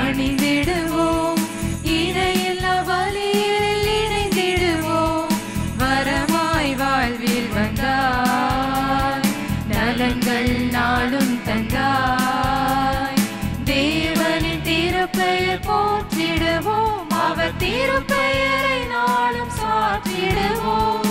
பணிந்திடுவோம், இணையில்லா பலியில் இணைந்திடுவோம். வரமாய் வாழ்வில் வந்தாய், நலன்கள் நாளும் தந்தாய். தேவனின் திருப்பெயர் போற்றிடுவோம், அவர் திருப்பெயரை நாளும் சாற்றிடுவோம்.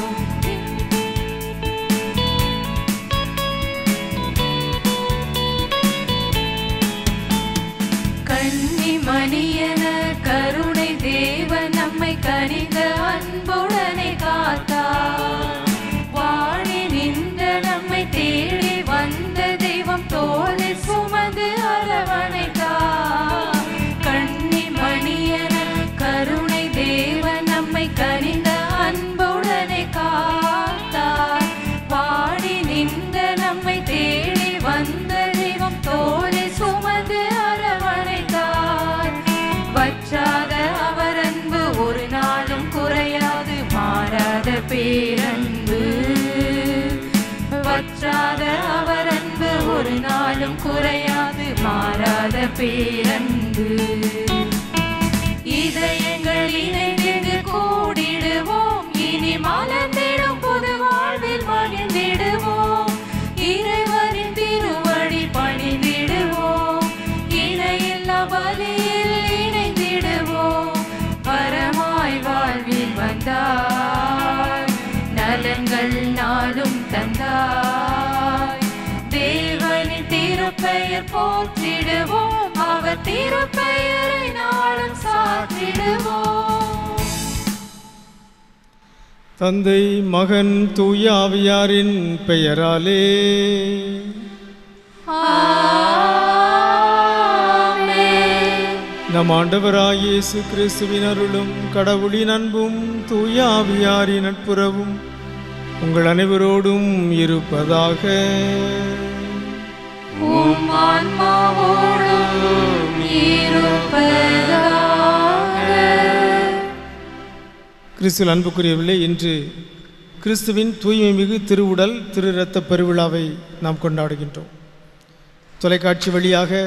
மணியன கருணை தேவன் நம்மை கனிந்த அன்புடனே காத்தார். வாழி நின்ற நம்மை தேடி வந்த தெய்வம் தோளில் சுமந்து அரவணைத்தார். கண்ணி மணியன கருணை தேவன் நம்மை கனிந்த அன்புடனே காத்தார். வாழி நின்ற நம்மை தேடி வந்த தெய்வம் தோளில் சுமந்து அரவணைத்தார். வற்றாத அவர் அன்பு ஒரு நாளும் குறையாது, மாறாத பேரன்பு. வற்றாத அவர் அன்பு ஒரு நாளும் குறையாது, மாறாத பேரன்பு. இதயங்கள் இணைந்து கூடிடுவோம், இனி மலர்ந்திடும் புது வாழ்வில் மகிழ்ந்திடுவோம். இறைவனின் திருவடி பணிந்திடுவோம், இணையில்லா பலியில் இணைந்திடுவோம். வரமாய் வாழ்வில் வந்தாய், நலன்கள் நாளும் தந்தாய். தேவனின் திருப்பெயர் போற்றிடுவோம், அவர் திருப்பெயரை நாளும் சாற்றிடுவோம். தந்தை மகன் தூய ஆவியாரின் பெயராலே நம் ஆண்டவராகிய இயேசு கிறிஸ்துவின் அருளும் கடவுளின் அன்பும் தூய ஆவியாரின் நட்புறவும் உங்கள் அனைவரோடும் இருப்பதாக. உம் ஆன்மாவோடும் இருப்பதாக. கிறிஸ்துவில் அன்புக்குரியவர்களே, இன்று கிறிஸ்துவின் தூய்மை மிகு திருவுடல் திரு இரத்த பெருவிழாவை நாம் கொண்டாடுகின்றோம். தொலைக்காட்சி வழியாக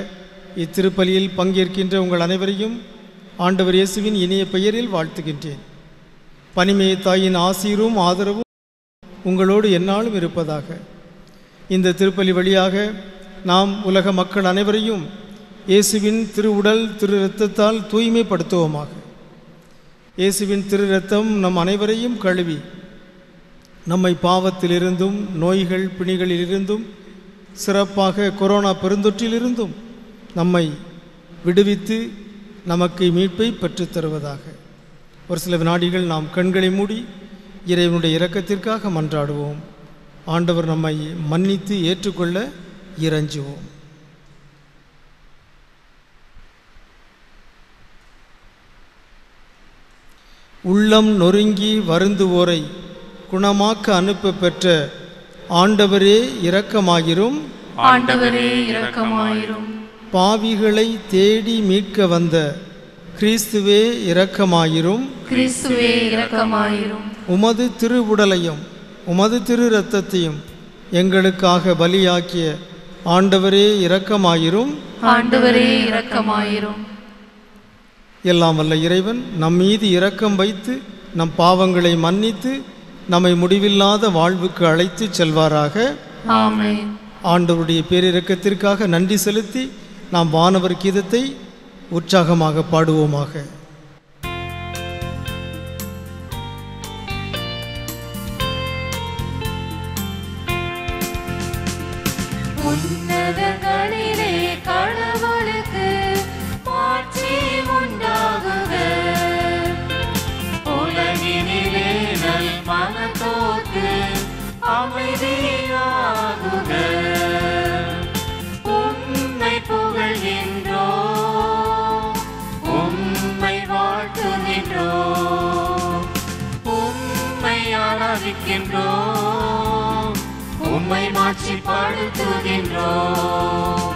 இத்திருப்பலியில் பங்கேற்கின்ற உங்கள் அனைவரையும் ஆண்டவர் இயேசுவின் இனிய பெயரில் வாழ்த்துகின்றேன். பனிமய தாயின் ஆசீரும் ஆதரவும் உங்களோடு எந்நாளும் இருப்பதாக. இந்த திருப்பலி வழியாக நாம் உலக மக்கள் அனைவரையும் இயேசுவின் திருவுடல் திரு இரத்தத்தால் தூய்மைப்படுத்துவோமாக. இயேசுவின் திரு இரத்தம் நம் அனைவரையும் கழுவி நம்மை பாவத்திலிருந்தும் நோய்கள் பிணிகளிலிருந்தும் சிறப்பாக கொரோனா பெருந்தொற்றிலிருந்தும் நம்மை விடுவித்து நமக்கு மீட்பை பெற்றுத் தருவதாக. ஒரு சில வினாடிகள் நாம் கண்களை மூடி இறைவனுடைய இரக்கத்திற்காக மன்றாடுவோம். ஆண்டவர் நம்மை மன்னித்து ஏற்றுக்கொள்ள இறைஞ்சுவோம். உள்ளம் நொறுங்கி வருந்துவோரை குணமாக்க அனுப்ப பெற்ற ஆண்டவரே இரக்கமாயிரும். ஆண்டவரே இரக்கமாயிரும். பாவிகளை தேடி மீட்க வந்த கிறிஸ்துவே இரக்கமாயிரும். கிறிஸ்துவே இரக்கமாயிரும். உமது திருவுடலையும் உமது திரு இரத்தத்தையும் எங்களுக்காக பலியாக்கிய ஆண்டவரே இரக்கமாயிரும். ஆண்டவரே இரக்கமாயிரும். எல்லாம் வல்ல இறைவன் நம் மீது இரக்கம் வைத்து நம் பாவங்களை மன்னித்து நம்மை முடிவில்லாத வாழ்வுக்கு அழைத்து செல்வாராக. ஆமென். ஆண்டவருடைய பேரிரக்கத்திற்காக நன்றி செலுத்தி நாம் வானவர் கீதத்தை உற்சாகமாக பாடுவோமாக. உன்னதங்களிலே கடவுளுக்கு மாட்சி உண்டாகுக. உலகினிலே நல் மனத்தோர்க்கு அமைதியாகுக. உம்மை புகழ்கின்றோம், உம்மை வாழ்த்துகின்றோம், உம்மை ஆராதிக்கின்றோம், உம்மை மாட்சிப்படுத்துகின்றோம்.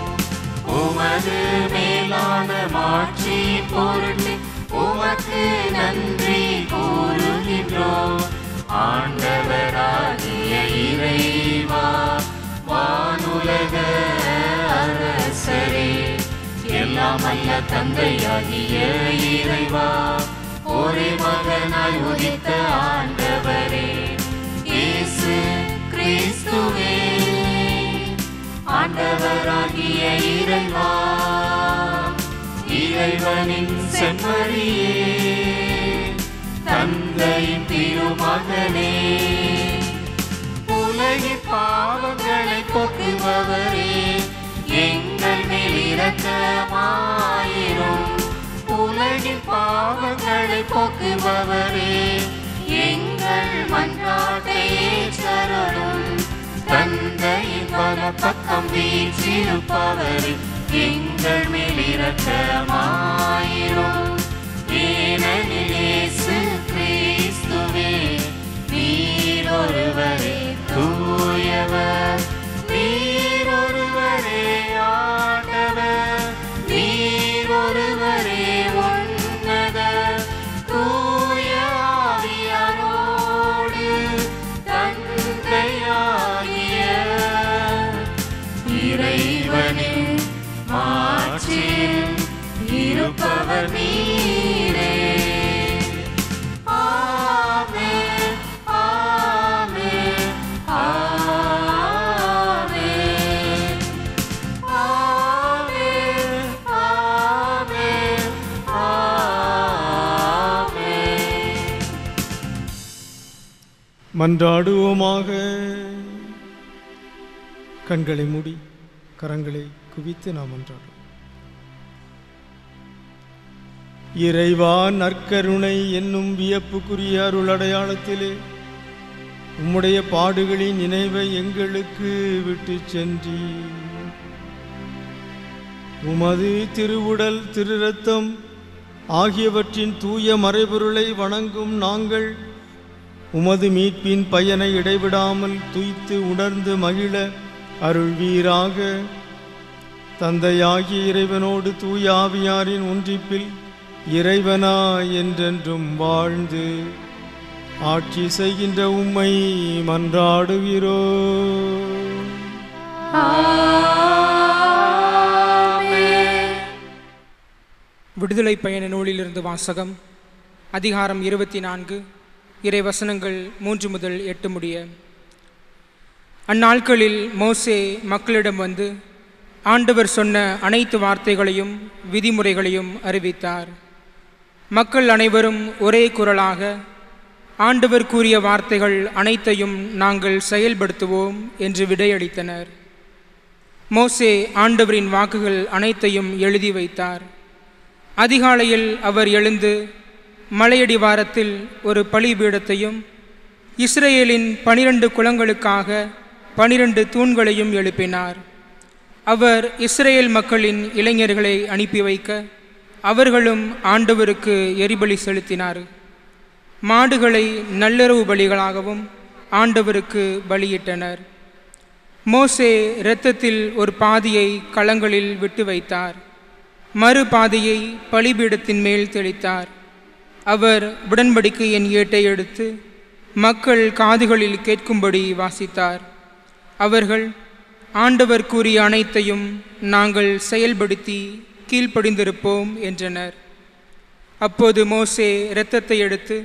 உமது மேலான மாட்சி பொருட்டு உமக்கு நன்றி கூறுகின்றோம். ஆண்டவராகிய இறைவா, வானுலக அரசரே, எல்லா எல்லாம் அல்ல தந்தையாகிய இறைவா, ஒரே மகனாய் உதித்த ஆண்டவரே இயேசு கிறிஸ்துவே, ஆண்டவராகிய இறைவா, இறைவனின் செம்மறியே, தந்தையின் திருமகனே, உலகின் பாவங்களை போக்குபவரே, எங்கள் மேல் இரக்கமாயிரும். உலகின் பாவங்களை போக்குபவரே, எங்கள் மன்றாட்டை ஏற்றருளும். தந்தையின் வலப்பக்கம் வீற்றிருப்பவரே, எங்கள் மேல் இரக்கமாயிரும். ஏனெனில் இயேசு கிறிஸ்துவே, நீர் ஒருவரே தூயவர், நீர் ஒருவரே ஆண்டவர், நீர் ஒருவரே உன்னதர், தூய ஆவியாரோடு தந்தையாகிய இறைவனின் மாட்சியில் இருப்பவர் நீரே. ஆமென், ஆமென், ஆமென், ஆமென், ஆமென், ஆமென். மன்றாடுவோமாக. கண்களை மூடி கரங்களை குவித்து நாம் மன்றாடுவோம். இறைவா, நற்கருணை என்னும் வியப்புக்குரிய அருள் அடையாளத்திலே உம்முடைய பாடுகளின் நினைவை எங்களுக்கு விட்டு சென்றி, உமது திருவுடல் திரு இரத்தம் ஆகியவற்றின் தூய மறைபொருளை வணங்கும் நாங்கள் உமது மீட்பின் பயனை இடைவிடாமல் துய்த்து உணர்ந்து மகிழ அருள்வீராக. தந்தையாகிய இறைவனோடு தூய ஆவியாரின் ஒன்றிப்பில் இறைவனா என்றென்றும் வாழ்ந்து ஆட்சி செய்கின்ற உம்மை மன்றாடுகிறோம். விடுதலை பயண நூலிலிருந்து வாசகம். அதிகாரம் 24, இறைவசனங்கள் 3 முதல் 8 முடிய. அந்நாட்களில் மோசே மக்களிடம் வந்து ஆண்டவர் சொன்ன அனைத்து வார்த்தைகளையும் விதிமுறைகளையும் அறிவித்தார். மக்கள் அனைவரும் ஒரே குரலாக, ஆண்டவர் கூறிய வார்த்தைகள் அனைத்தையும் நாங்கள் செயல்படுத்துவோம் என்று விடையளித்தனர். மோசே ஆண்டவரின் வாக்குகள் அனைத்தையும் எழுதி வைத்தார். அதிகாலையில் அவர் எழுந்து மலையடிவாரத்தில் ஒரு பலிபீடத்தையும் இஸ்ரேலின் 12 குலங்களுக்காக 12 தூண்களையும் எழுப்பினார். அவர் இஸ்ரேல் மக்களின் இளைஞர்களை அனுப்பி வைக்க அவர்களும் ஆண்டவருக்கு எரிபலி செலுத்தினார். மாடுகளை நள்ளிரவு பலிகளாகவும் ஆண்டவருக்கு பலியிட்டனர். மோசே இரத்தத்தில் ஒரு பாதியை களங்களில் விட்டு வைத்தார். மறு பாதியை பலிபீடத்தின் மேல் தெளித்தார். அவர் உடன்படிக்கையின் ஏட்டை எடுத்து மக்கள் காதுகளில் கேட்கும்படி வாசித்தார். அவர்கள் ஆண்டவர் கூறிய அனைத்தையும் நாங்கள் செயல்படுத்தி கீழ்ப்படிந்திருப்போம் என்றனர். அப்போது மோசே இரத்தத்தை எடுத்து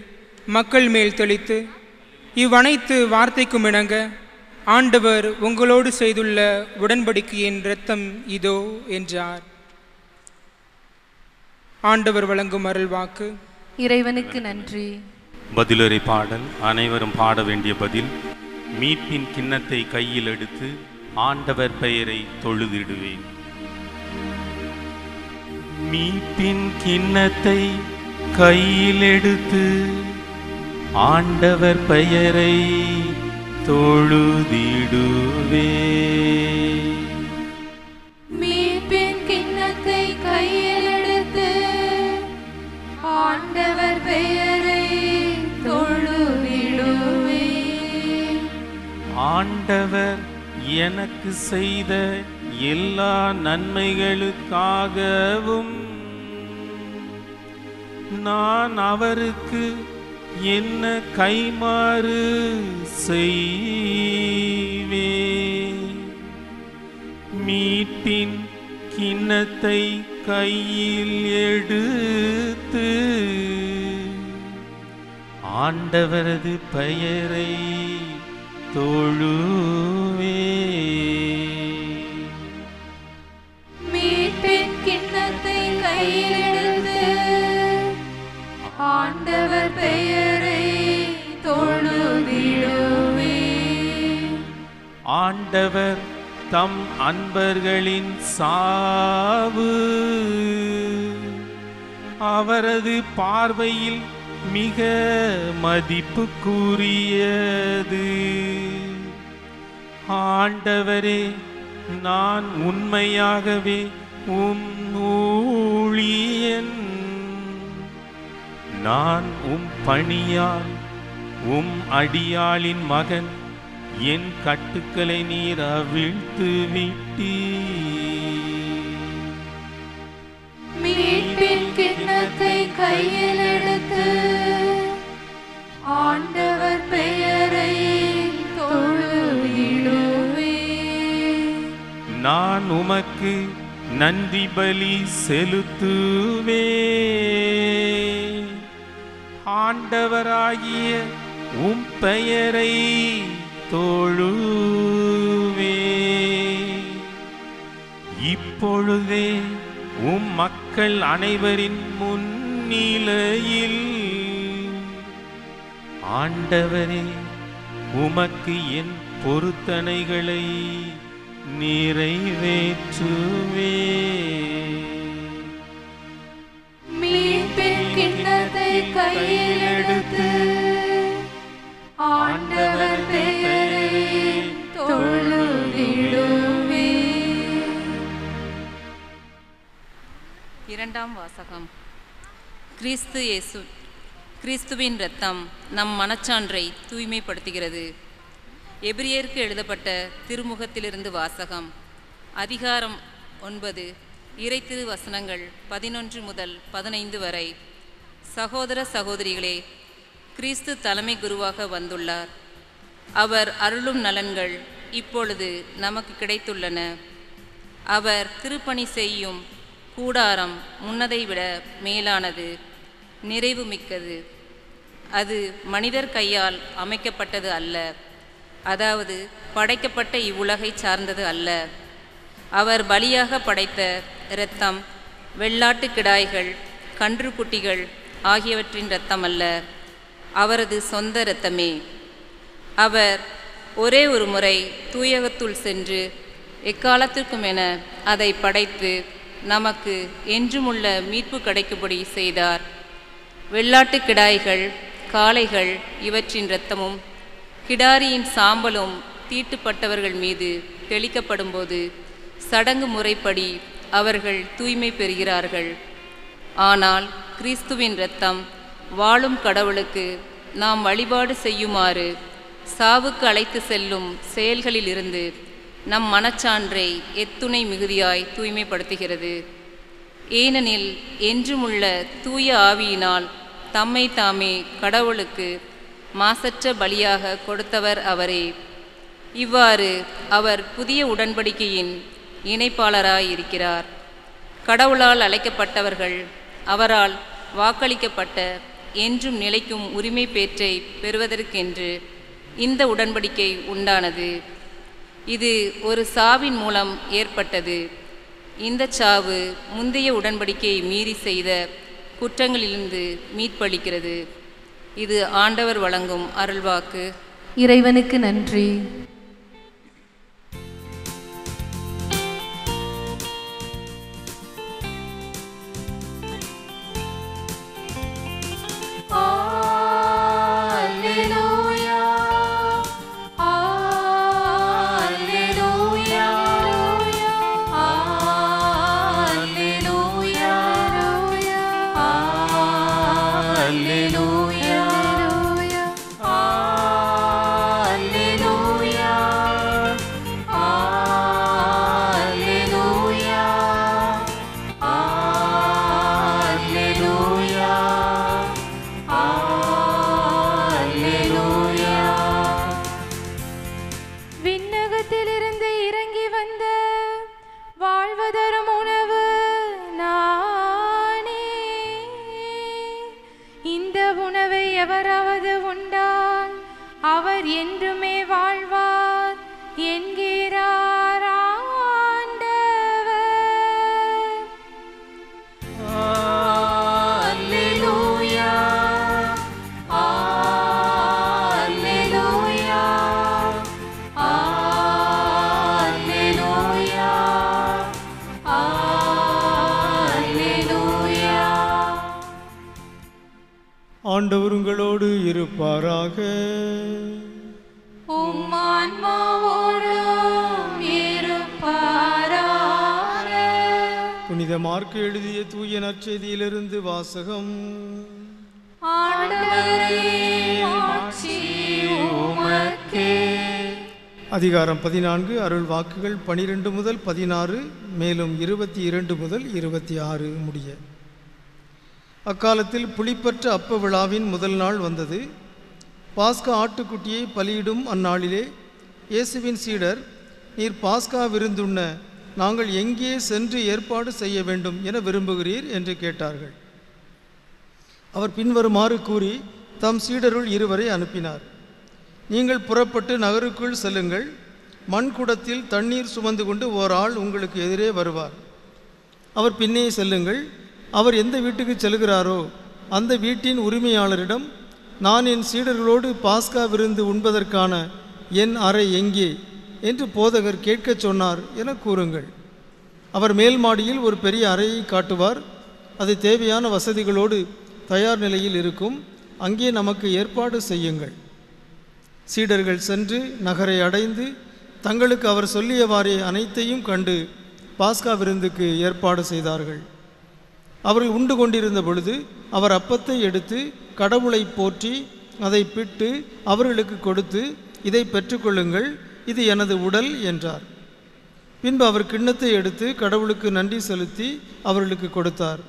மக்கள் மேல் தெளித்து, இவ்வனைத்து வார்த்தைக்கும் இணங்க ஆண்டவர் உங்களோடு செய்துள்ள உடன்படிக்கையின் இரத்தம் இதோ என்றார். ஆண்டவர் வழங்கும் அருள்வாக்கு. இறைவனுக்கு நன்றி. பதிலுரை பாடல். அனைவரும் பாட வேண்டிய பதில். மீட்பின் கிண்ணத்தை கையில் எடுத்து ஆண்டவர் பெயரை தொழுதிடுவேன். மீட்பின் கிண்ணத்தை கையில் எடுத்து ஆண்டவர் பெயரை தொழுதிடுவேன். மீட்பின் கிண்ணத்தை கையில் எடுத்து ஆண்டவர் பெயரை தொழுதிடுவேன். ஆண்டவர் எனக்கு செய்த எல்லா நன்மைகளுக்காகவும் நான் அவருக்கு என்ன கைமாறு செய்வேன். மீட்பின் கிண்ணத்தை கையில் எடுத்து ஆண்டவரது பெயரை தொழுவே. மீட்பின் கிண்ணத்தை கையில் எடுத்து ஆண்டவர் பெயரை தொழுதிடுவே. ஆண்டவர் தம் அன்பர்களின் சாவு அவரது பார்வையில் மிக மதிப்புக்குரியது. ஆண்டவரே, நான் உண்மையாகவே உம் ஊழியன். நான் உம் பணியால் உம் அடியாளின் மகன். என் கட்டுக்களை நீர் அவிழ்த்து விட்டீர். மீட்பின் கிண்ணத்தை கையில் எடுத்து ஆண்டவர் பெயரை தொழுதிடுவே. நான் உமக்கு நன்றி பலி செலுத்துவே. ஆண்டவராகிய உம் பெயரை தொழுவே. இப்பொழுதே உம் மக்கள் அனைவரின் முன்னிலையில் ஆண்டவரே, உமக்கு என் பொருத்தனைகளை நிறைவேற்றுவே. மீட்பின் கிண்ணத்தை கையில் எடுத்து ஆண்டவர் பெயரை தொழுதிடுவே. இரண்டாம் வாசகம். கிறிஸ்துவின் இரத்தம் நம் மனச்சான்றை தூய்மைப்படுத்துகிறது. எபிரியருக்கு எழுதப்பட்ட திருமுகத்திலிருந்து வாசகம். அதிகாரம் 9, இறைத்திரு வசனங்கள் 11 முதல் 15 வரை. சகோதர சகோதரிகளே, கிறிஸ்து தலைமை குருவாக வந்துள்ளார். அவர் அருளும் நலன்கள் இப்பொழுது நமக்கு கிடைத்துள்ளன. அவர் திருப்பணி செய்யும் கூடாரம் முன்னதை விட மேலானது, நிறைவு மிக்கது. அது மனிதர் கையால் அமைக்கப்பட்டது அல்ல, அதாவது படைக்கப்பட்ட இவ்வுலகை சார்ந்தது அல்ல. அவர் பலியாக படைத்த இரத்தம் வெள்ளாட்டு கிடாய்கள், கன்றுக்குட்டிகள் ஆகியவற்றின் இரத்தம் அல்ல, அவரது சொந்த இரத்தமே. அவர் ஒரே ஒரு முறை தூயகத்துள் சென்று எக்காலத்திற்கும் என அதை படைத்து நமக்கு என்றுமுள்ள மீட்பு கிடைக்கும்படி செய்தார். வெள்ளாட்டு கிடாய்கள், காளைகள் இவற்றின் இரத்தமும் கிடாரியின் சாம்பலும் தீட்டுப்பட்டவர்கள் மீது தெளிக்கப்படும்போது சடங்கு முறைப்படி அவர்கள் தூய்மை பெறுகிறார்கள். ஆனால் கிறிஸ்துவின் இரத்தம் வாழும் கடவுளுக்கு நாம் வழிபாடு செய்யுமாறு சாவுக்கு அழைத்து செல்லும் செயல்களிலிருந்து நம் மனச்சான்றை எத்துணை மிகுதியாய் தூய்மைப்படுத்துகிறது. ஏனெனில் என்றுமுள்ள தூய ஆவியினால் தம்மை தாமே கடவுளுக்கு மாசற்ற பலியாக கொடுத்தவர் அவரே. இவ்வாறு அவர் புதிய உடன்படிக்கையின் இணைப்பாளராயிருக்கிறார். கடவுளால் அழைக்கப்பட்டவர்கள் அவரால் வாக்களிக்கப்பட்ட என்றும் நிலைக்கும் உரிமை பேற்றை பெறுவதற்கென்று இந்த உடன்படிக்கை உண்டானது. இது ஒரு சாவின் மூலம் ஏற்பட்டது. இந்த சாவு முந்தைய உடன்படிக்கையை மீறி செய்த குற்றங்களிலிருந்து மீட்பளிக்கிறது. இது ஆண்டவர் வழங்கும் அருள்வாக்கு. இறைவனுக்கு நன்றி. Alleluia. ஆண்டவர் உங்களோடு இருப்பாராக. உம் ஆன்மாவோடும் இருப்பாராக. புனித மார்க்கு எழுதிய தூய நற்செய்தியிலிருந்து வாசகம். ஆண்டவரே, மாட்சி உமக்கே. அதிகாரம் 14, அருள் வாக்குகள் 12 முதல் 16, மேலும் 22 முதல் 26 முடிய. அக்காலத்தில் புளிப்பற்ற அப்ப விழாவின் முதல் நாள் வந்தது. பாஸ்கா ஆட்டுக்குட்டியை பலியிடும் அந்நாளிலே இயேசுவின் சீடர், நீர் பாஸ்கா விருந்துண்ண நாங்கள் எங்கே சென்று ஏற்பாடு செய்ய வேண்டும் என விரும்புகிறீர் என்று கேட்டார்கள். அவர் பின்வருமாறு கூறி தம் சீடருள் 2 அனுப்பினார். நீங்கள் புறப்பட்டு நகருக்குள் செல்லுங்கள். மண்குடத்தில் தண்ணீர் சுமந்து கொண்டு ஓர் ஆள் உங்களுக்கு எதிரே வருவார். அவர் பின்னே செல்லுங்கள். அவர் எந்த வீட்டுக்கு செல்கிறாரோ அந்த வீட்டின் உரிமையாளரிடம், நான் என் சீடர்களோடு பாஸ்கா விருந்து உண்பதற்கான என் அறை எங்கே என்று போதகர் கேட்கச் சொன்னார் என கூறுங்கள். அவர் மேல் மாடியில் ஒரு பெரிய அறையை காட்டுவார். அது தேவையான வசதிகளோடு தயார் நிலையில் இருக்கும். அங்கே நமக்கு ஏற்பாடு செய்யுங்கள். சீடர்கள் சென்று நகரை அடைந்து தங்களுக்கு அவர் சொல்லியவாறே அனைத்தையும் கண்டு பாஸ்கா விருந்துக்கு ஏற்பாடு செய்தார்கள். அவர்கள் உண்டு கொண்டிருந்த பொழுது அவர் அப்பத்தை எடுத்து கடவுளை போற்றி அதை பிட்டு அவர்களுக்கு கொடுத்து, இதை பெற்றுக்கொள்ளுங்கள், இது எனது உடல் என்றார். பின்பு அவர் கிண்ணத்தை எடுத்து கடவுளுக்கு நன்றி செலுத்தி அவர்களுக்கு கொடுத்தார்.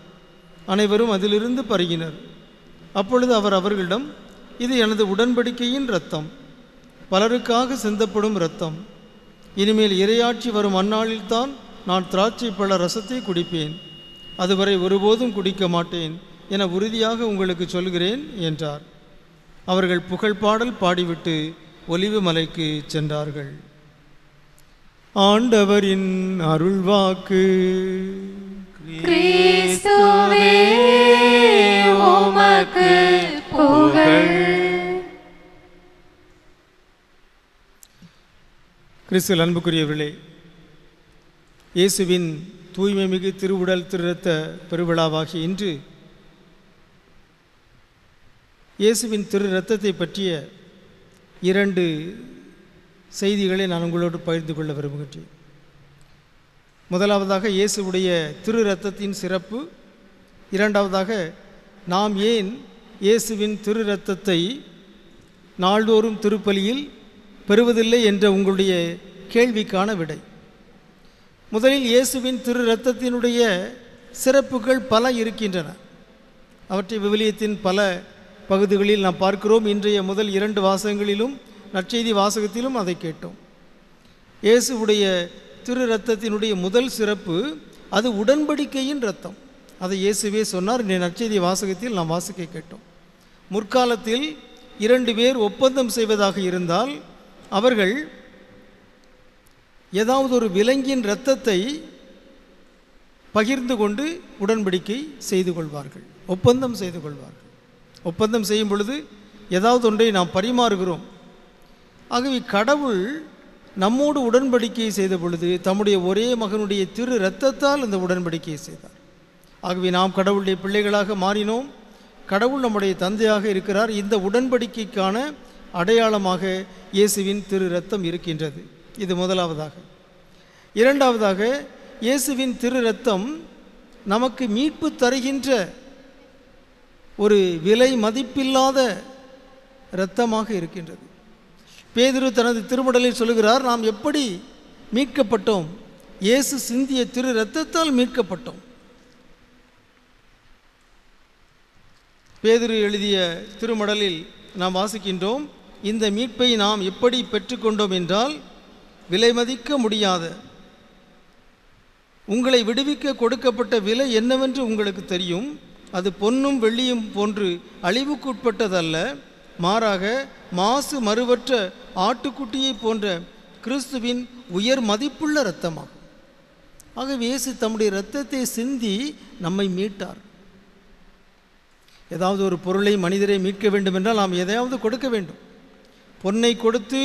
அனைவரும் அதிலிருந்து பருகினர். அப்பொழுது அவர் அவர்களிடம், இது எனது உடன்படிக்கையின் இரத்தம், பலருக்காக சிந்தப்படும் இரத்தம். இனிமேல் இறையாட்சி வரும் அந்நாளில்தான் நான் திராட்சை பழ ரசத்தை குடிப்பேன். அதுவரை ஒருபோதும் குடிக்க மாட்டேன் என உறுதியாக உங்களுக்கு சொல்கிறேன் என்றார். அவர்கள் புகழ் பாடல் பாடிவிட்டு ஒலிவு மலைக்கு சென்றார்கள். ஆண்டவரின் அருள்வாக்கு. கிறிஸ்துவே, உமக்கு புகழ். கிறிஸ்துவில் அன்புக்குரியவர்களே, இயேசுவின் தூய்மை மிகு திருவுடல் திருரத்த பெருவிழாவாகிய இன்று இயேசுவின் திரு இரத்தத்தை பற்றிய 2 செய்திகளை நான் உங்களோடு பகிர்ந்து கொள்ள விரும்புகின்றேன். முதலாவதாக இயேசுவுடைய திரு இரத்தத்தின் சிறப்பு. இரண்டாவதாக நாம் ஏன் இயேசுவின் திரு இரத்தத்தை நாள்தோறும் திருப்பலியில் பெறுவதில்லை என்ற உங்களுடைய கேள்விக்கான விடை. முதலில் இயேசுவின் திரு இரத்தத்தினுடைய சிறப்புகள் பல இருக்கின்றன. அவற்றை விவிலியத்தின் பல பகுதிகளில் நாம் பார்க்கிறோம். இன்றைய முதல் 2 வாசகங்களிலும் நற்செய்தி வாசகத்திலும் அதை கேட்டோம். இயேசுவுடைய திரு இரத்தத்தினுடைய முதல் சிறப்பு, அது உடன்படிக்கையின் இரத்தம். அதை இயேசுவே சொன்னார். இன்றைய நற்செய்தி வாசகத்தில் நாம் வாசிக்க கேட்டோம். முற்காலத்தில் 2 பேர் ஒப்பந்தம் செய்வதாக இருந்தால் அவர்கள் ஏதாவது ஒரு விலங்கின் இரத்தத்தை பகிர்ந்து கொண்டு உடன்படிக்கை செய்து கொள்வார்கள், ஒப்பந்தம் செய்து கொள்வார்கள். ஒப்பந்தம் செய்யும் பொழுது ஏதாவது ஒன்றை நாம் பரிமாறுகிறோம். ஆகவே கடவுள் நம்மோடு உடன்படிக்கையை செய்த பொழுது தம்முடைய ஒரே மகனுடைய திரு இரத்தத்தால் அந்த உடன்படிக்கையை செய்தார். ஆகவே நாம் கடவுளுடைய பிள்ளைகளாக மாறினோம். கடவுள் நம்முடைய தந்தையாக இருக்கிறார். இந்த உடன்படிக்கைக்கான அடையாளமாக இயேசுவின் திரு இரத்தம் இருக்கின்றது. இது முதலாவதாக. இரண்டாவதாக, இயேசுவின் திரு இரத்தம் நமக்கு மீட்பு தருகின்ற ஒரு விலை மதிப்பில்லாத இரத்தமாக இருக்கின்றது. பேதுரு தனது திருமடலில் சொல்லுகிறார், நாம் எப்படி மீட்கப்பட்டோம்? இயேசு சிந்திய திரு இரத்தத்தால் மீட்கப்பட்டோம். பேதுரு எழுதிய திருமடலில் நாம் வாசிக்கின்றோம், இந்த மீட்பை நாம் எப்படி பெற்றுக்கொண்டோம் என்றால், விலை மதிக்க முடியாத, உங்களை விடுவிக்க கொடுக்கப்பட்ட விலை என்னவென்று உங்களுக்கு தெரியும். அது பொன்னும் வெள்ளியும் போன்று அழிவுக்குட்பட்டதல்ல, மாறாக மாசு மறுவற்ற ஆட்டுக்குட்டியை போன்ற கிறிஸ்துவின் உயர் மதிப்புள்ள இரத்தமாகும். ஆகவே இயேசு தம்முடைய இரத்தத்தை சிந்தி நம்மை மீட்டார். ஏதாவது ஒரு பொருளை, மனிதரை மீட்க வேண்டும் என்றால் நாம் எதையாவது கொடுக்க வேண்டும். பொன்னை கொடுத்து,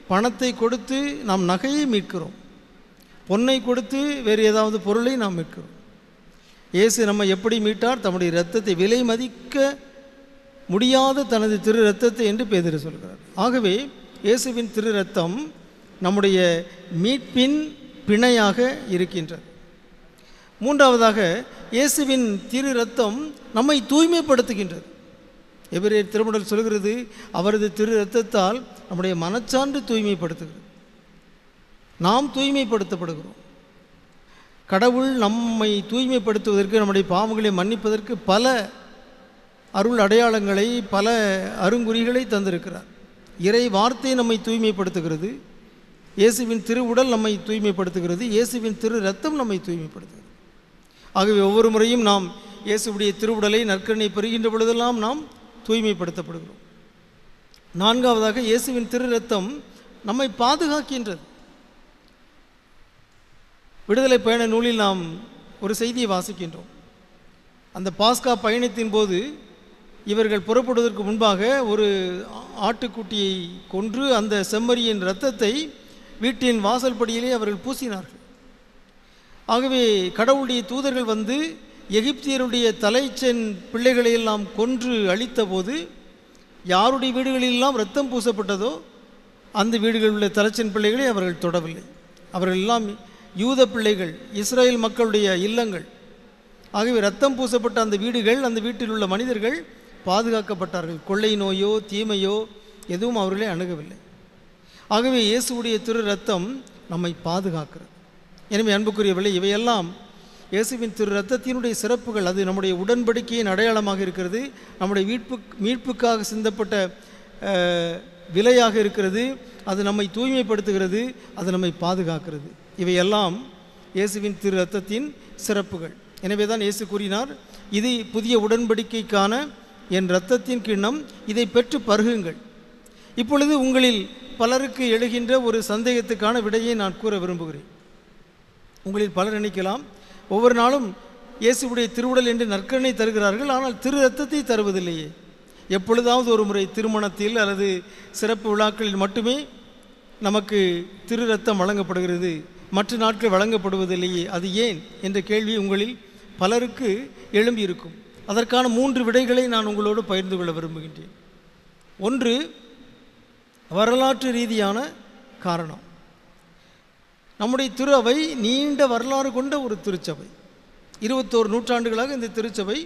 பணத்தை கொடுத்து நாம் நகையை மீட்கிறோம். பொன்னை கொடுத்து வேறு ஏதாவது பொருளை நாம் மீட்கிறோம். இயேசு நம்மை எப்படி மீட்டார்? தம்முடைய இரத்தத்தை, விலை மதிக்க முடியாத தனது திரு இரத்தத்தை என்று பேதுரு சொல்கிறார். ஆகவே இயேசுவின் திரு இரத்தம் நம்முடைய மீட்பின் பிணையாக இருக்கின்றது. மூன்றாவதாக இயேசுவின் திரு இரத்தம் நம்மை தூய்மைப்படுத்துகின்றது. எபிரேயர் திருமடல் சொல்கிறது, அவரது திரு இரத்தத்தால் நம்முடைய மனச்சான்று தூய்மைப்படுத்துகிறது. நாம் தூய்மைப்படுத்தப்படுகிறோம். கடவுள் நம்மை தூய்மைப்படுத்துவதற்கு, நம்முடைய பாவங்களை மன்னிப்பதற்கு பல அருள் அடையாளங்களை, பல அருங்குறிகளை தந்திருக்கிறார். இறை வார்த்தை நம்மை தூய்மைப்படுத்துகிறது. இயேசுவின் திருவுடல் நம்மை தூய்மைப்படுத்துகிறது. இயேசுவின் திரு இரத்தம் நம்மை தூய்மைப்படுத்துகிறது. ஆகவே ஒவ்வொரு முறையும் நாம் இயேசுவுடைய திருவுடலை நற்கருணை பெறுகின்ற பொழுதெல்லாம் நாம் தூய்மைப்படுத்தப்படுகிறோம். நான்காவதாக இயேசுவின் திரு இரத்தம் நம்மை பாதுகாக்கின்றது. விடுதலை பயண நூலில் நாம் ஒரு செய்தியை வாசிக்கின்றோம். அந்த பாஸ்கா பயணத்தின் போது இவர்கள் புறப்படுவதற்கு முன்பாக ஒரு ஆட்டுக்குட்டியை கொன்று அந்த செம்மறியின் இரத்தத்தை வீட்டின் வாசல் படியிலே அவர்கள் பூசினார்கள். ஆகவே கடவுளுடைய தூதர்கள் வந்து எகிப்தியருடைய தலைச்சென் பிள்ளைகளையெல்லாம் கொன்று அழித்த போது யாருடைய வீடுகளெல்லாம் இரத்தம் பூசப்பட்டதோ அந்த வீடுகளில் உள்ள தலைச்சென் பிள்ளைகளை அவர்கள் தொடவில்லை. அவர்கள் எல்லாம் யூத பிள்ளைகள், இஸ்ரேல் மக்களுடைய இல்லங்கள். ஆகவே இரத்தம் பூசப்பட்ட அந்த வீடுகள், அந்த வீட்டில் உள்ள மனிதர்கள் பாதுகாக்கப்பட்டார்கள். கொள்ளை நோயோ தீமையோ எதுவும் அவர்களே அணுகவில்லை. ஆகவே இயேசுவுடைய திரு இரத்தம் நம்மை பாதுகாக்கிறது. எனவே அன்புக்குரியவர்களே, இவையெல்லாம் இயேசுவின் திரு இரத்தத்தினுடைய சிறப்புகள். அது நம்முடைய உடன்படிக்கையின் அடையாளமாக இருக்கிறது. நம்முடைய மீட்புக்காக சிந்தப்பட்ட விலையாக இருக்கிறது. அது நம்மை தூய்மைப்படுத்துகிறது. அது நம்மை பாதுகாக்கிறது. இவையெல்லாம் இயேசுவின் திரு இரத்தத்தின் சிறப்புகள். எனவே தான் இயேசு கூறினார், இது புதிய உடன்படிக்கைக்கான என் இரத்தத்தின் கிண்ணம், இதை பெற்று பருகுங்கள். இப்பொழுது உங்களில் பலருக்கு எழுகின்ற ஒரு சந்தேகத்துக்கான விடையை நான் கூற விரும்புகிறேன். உங்களில் பலர் நினைக்கலாம், ஒவ்வொரு நாளும் இயேசுவுடைய திருவுடல் என்று நற்கருணை தருகிறார்கள், ஆனால் திரு இரத்தத்தை தருவதில்லையே. எப்பொழுதாவது ஒரு முறை திருமணத்தில் அல்லது சிறப்பு விழாக்களில் மட்டுமே நமக்கு திரு இரத்தம் வழங்கப்படுகிறது, மற்ற நாட்கள் வழங்கப்படுவதில்லையே, அது ஏன் என்ற கேள்வி உங்களில் பலருக்கு எழும்பியிருக்கும். அதற்கான 3 விடைகளை நான் உங்களோடு பகிர்ந்து கொள்ள விரும்புகின்றேன். ஒன்று, வரலாற்று ரீதியான காரணம். நம்முடைய திரு அவை நீண்ட வரலாறு கொண்ட ஒரு திருச்சபை. 21 நூற்றாண்டுகளாக இந்த திருச்சபை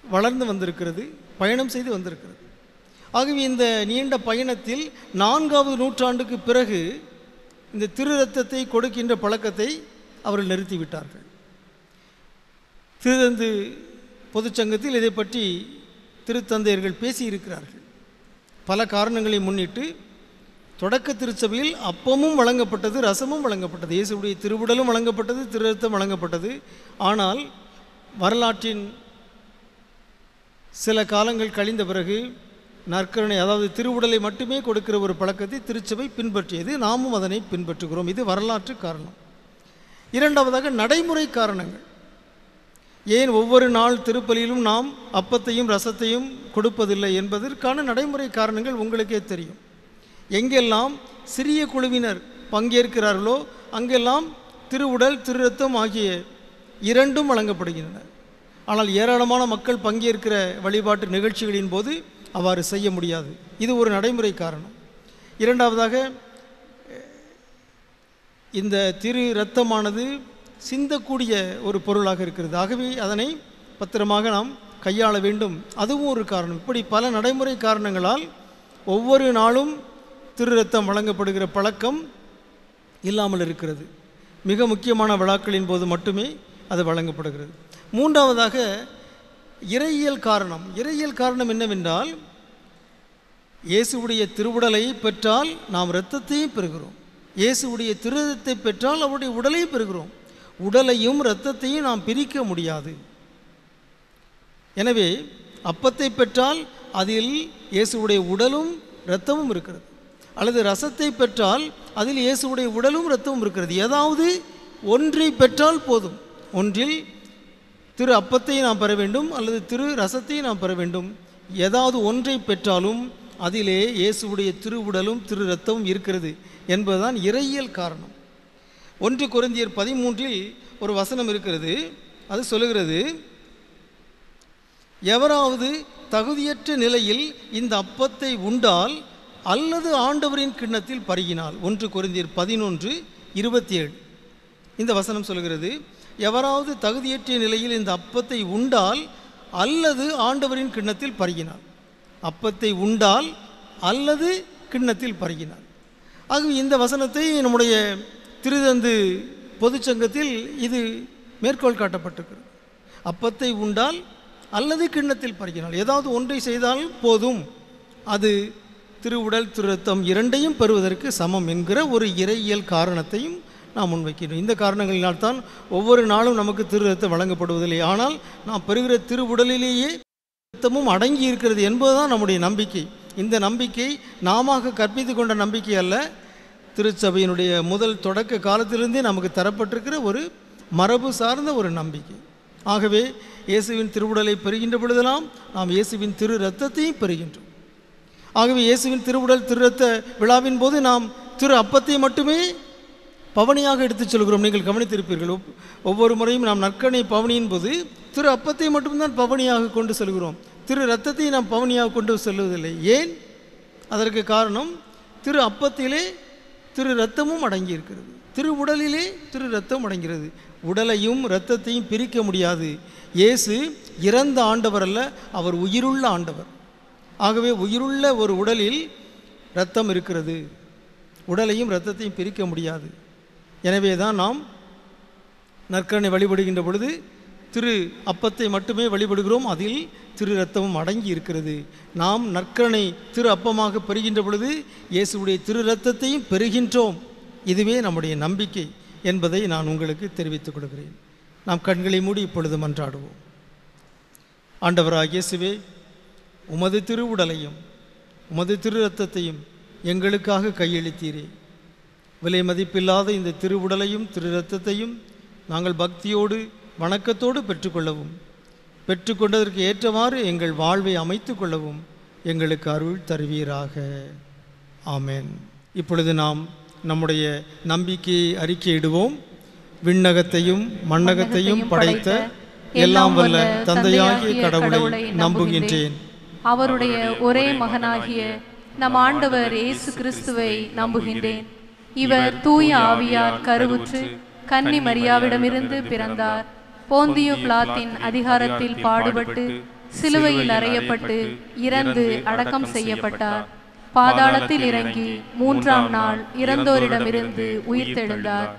வளர்ந்து வந்திருக்கிறது, பயணம் செய்து வந்திருக்கிறது. ஆகவே இந்த நீண்ட பயணத்தில் 4வது நூற்றாண்டுக்கு பிறகு இந்த திரு இரத்தத்தை கொடுக்கின்ற பழக்கத்தை அவர்கள் நிறுத்திவிட்டார்கள். திருத்தந்து பொதுச்சங்கத்தில் இதை பற்றி திருத்தந்தையர்கள் பேசியிருக்கிறார்கள். பல காரணங்களை முன்னிட்டு தொடக்க திருச்சபையில் அப்பமும் வழங்கப்பட்டது, ரசமும் வழங்கப்பட்டது, இயேசுடைய திருவுடலும் வழங்கப்பட்டது, திரு இரத்தம் வழங்கப்பட்டது. ஆனால் வரலாற்றின் சில காலங்கள் கழிந்த பிறகு நற்கருணை, அதாவது திருவுடலை மட்டுமே கொடுக்கிற ஒரு பழக்கத்தை திருச்சபை பின்பற்றியது. நாமும் அதனை பின்பற்றுகிறோம். இது வரலாற்று காரணம். இரண்டாவதாக நடைமுறை காரணங்கள். ஏன் ஒவ்வொரு நாள் திருப்பலியிலும் நாம் அப்பத்தையும் ரசத்தையும் கொடுப்பதில்லை என்பதற்கான நடைமுறை காரணங்கள் உங்களுக்கே தெரியும். எங்கெல்லாம் சிறிய குழுவினர் பங்கேற்கிறார்களோ அங்கெல்லாம் திருவுடல் திரு இரத்தம் ஆகிய இரண்டும் வழங்கப்படுகின்றன. ஆனால் ஏராளமான மக்கள் பங்கேற்கிற வழிபாட்டு நிகழ்ச்சிகளின் போது அவ்வாறு செய்ய முடியாது. இது ஒரு நடைமுறை காரணம். இரண்டாவதாக, இந்த திரு இரத்தமானது சிந்தக்கூடிய ஒரு பொருளாக இருக்கிறது. ஆகவே அதனை பத்திரமாக நாம் கையாள வேண்டும். அதுவும் ஒரு காரணம். இப்படி பல நடைமுறை காரணங்களால் ஒவ்வொரு நாளும் திரு இரத்தம் வழங்கப்படுகிற பழக்கம் இல்லாமல் இருக்கிறது. மிக முக்கியமான விழாக்களின் போது மட்டுமே அது வழங்கப்படுகிறது. மூன்றாவதாக, இறையியல் காரணம். இறையியல் காரணம் என்னவென்றால், இயேசுவுடைய திருவுடலை பெற்றால் நாம் இரத்தத்தையும் பெறுகிறோம். இயேசுவுடைய திரு இரத்தத்தை பெற்றால் அவருடைய உடலையும் பெறுகிறோம். உடலையும் இரத்தத்தையும் நாம் பிரிக்க முடியாது. எனவே அப்பத்தை பெற்றால் அதில் இயேசுவுடைய உடலும் இரத்தமும் இருக்கிறது, அல்லது ரசத்தை பெற்றால் அதில் இயேசுவுடைய உடலும் இரத்தமும் இருக்கிறது. ஏதாவது ஒன்றை பெற்றால் போதும். ஒன்றில் திரு அப்பத்தை நாம் பெற வேண்டும், அல்லது திரு ரசத்தை நாம் பெற வேண்டும். ஏதாவது ஒன்றை பெற்றாலும் அதிலே இயேசுவுடைய திரு உடலும் திரு இரத்தமும் இருக்கிறது என்பதுதான் இறையியல் காரணம். 1 கொரிந்தியர் 13 ஒரு வசனம் இருக்கிறது. அது சொல்லுகிறது, எவராவது தகுதியற்ற நிலையில் இந்த அப்பத்தை உண்டால் அல்லது ஆண்டவரின் கிண்ணத்தில் பருகினால். 1 கொரிந்தியர் 11:27 இந்த வசனம் சொல்கிறது, எவராவது தகுதியற்ற நிலையில் இந்த அப்பத்தை உண்டால் அல்லது ஆண்டவரின் கிண்ணத்தில் பருகினால். அப்பத்தை உண்டால் அல்லது கிண்ணத்தில் பருகினால். ஆகவே இந்த வசனத்தை நம்முடைய திருத்தந்து பொதுச்சங்கத்தில் இது மேற்கோள் காட்டப்பட்டிருக்கிறது. அப்பத்தை உண்டால் அல்லது கிண்ணத்தில் பருகினால், ஏதாவது ஒன்றை செய்தால் போதும், அது திருவுடல் திருரத்தம் இரண்டையும் பெறுவதற்கு சமம் என்கிற ஒரு இறையியல் காரணத்தையும் நாம் முன்வைக்கிறோம். இந்த காரணங்களினால்தான் ஒவ்வொரு நாளும் நமக்கு திருரத்தம் வழங்கப்படுவதில்லை. ஆனால் நாம் பெறுகிற திருவுடலிலேயே ரத்தமும் அடங்கி இருக்கிறது என்பதுதான் நம்முடைய நம்பிக்கை. இந்த நம்பிக்கை நாம கற்பித்து கொண்ட நம்பிக்கை அல்ல, திருச்சபையினுடைய முதல் தொடக்க காலத்திலிருந்தே நமக்கு தரப்பட்டிருக்கிற ஒரு மரபு சார்ந்த ஒரு நம்பிக்கை. ஆகவே இயேசுவின் திருவுடலை பெறுகின்ற பொழுதெல்லாம் நாம் இயேசுவின் திரு இரத்தத்தையும் பெறுகின்றோம். ஆகவே இயேசுவின் திருவுடல் திருரத்த விழாவின் போது நாம் திரு அப்பத்தை மட்டுமே பவனியாக எடுத்துச் சொல்கிறோம். நீங்கள் கவனித்திருப்பீர்கள், ஒவ்வொரு முறையும் நாம் நற்கனை பவனியின் போது திரு அப்பத்தை மட்டும்தான் பவனியாக கொண்டு செல்கிறோம். திரு இரத்தத்தை நாம் பவனியாக கொண்டு செல்வதில்லை. ஏன்? அதற்கு காரணம், திரு அப்பத்திலே திரு இரத்தமும் அடங்கி இருக்கிறது, திரு உடலிலே திரு இரத்தம் அடங்கிறது. உடலையும் இரத்தத்தையும் பிரிக்க முடியாது. இயேசு இறந்த ஆண்டவர் அல்ல, அவர் உயிருள்ள ஆண்டவர். ஆகவே உயிருள்ள ஒரு உடலில் இரத்தம் இருக்கிறது, உடலையும் இரத்தத்தையும் பிரிக்க முடியாது. எனவே தான் நாம் நற்கரணை வழிபடுகின்ற பொழுது திரு அப்பத்தை மட்டுமே வழிபடுகிறோம், அதில் திரு இரத்தமும் அடங்கி இருக்கிறது. நாம் நற்கரணை திரு அப்பமாக பெறுகின்ற பொழுது இயேசுடைய திரு இரத்தத்தையும் பெறுகின்றோம். இதுவே நம்முடைய நம்பிக்கை என்பதை நான் உங்களுக்கு தெரிவித்துக் கொடுக்கிறேன். நாம் கண்களை மூடி இப்பொழுது மன்றாடுவோம். ஆண்டவராகிய இயேசுவே, உமது திரு உடலையும் உமது திரு இரத்தத்தையும் எங்களுக்காக கையளித்தீரே. விலை மதிப்பில்லாத இந்த திரு உடலையும் திரு இரத்தத்தையும் நாங்கள் பக்தியோடு வணக்கத்தோடு பெற்றுக்கொள்ளவும், பெற்றுக்கொண்டதற்கு ஏற்றவாறு எங்கள் வாழ்வை அமைத்து கொள்ளவும் எங்களுக்கு அருள் தருவீராக. ஆமென். இப்பொழுது நாம் நம்முடைய நம்பிக்கையை அறிக்கையிடுவோம். விண்ணகத்தையும் மண்ணகத்தையும் படைத்த எல்லாம் வல்ல தந்தையாகிய கடவுளை நம்புகின்றேன். அவருடைய ஒரே மகனாகிய நம் ஆண்டவர் இயேசு கிறிஸ்துவை நம்புகின்றேன். இவர் தூய ஆவியால் கருவுற்று கன்னி மரியாவிடமிருந்து பிறந்தார். போந்தியு பிலாத்தின் அதிகாரத்தில் பாடுபட்டு சிலுவையில் அறையப்பட்டு இறந்து அடக்கம் செய்யப்பட்டார். பாதாளத்தில் இறங்கி 3ஆம் நாள் இறந்தோரிடமிருந்து உயிர்த்தெழுந்தார்.